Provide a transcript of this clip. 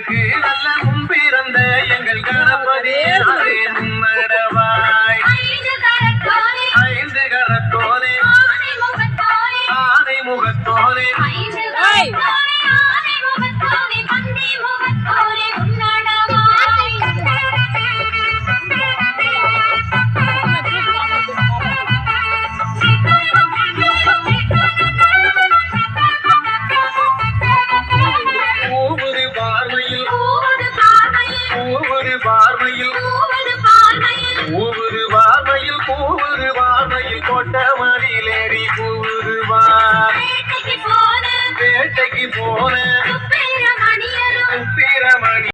எங்களுக்கு நல்ல முன்பிறந்த எங்கள் கணபதி முன்னடவாய் ஐந்து கரத்தோனே ஆனை முகத்தோனே ஒவ்வொரு பார்வையில் கொட்ட மடியிலேறி கூறுவார் வேட்டைக்கு போன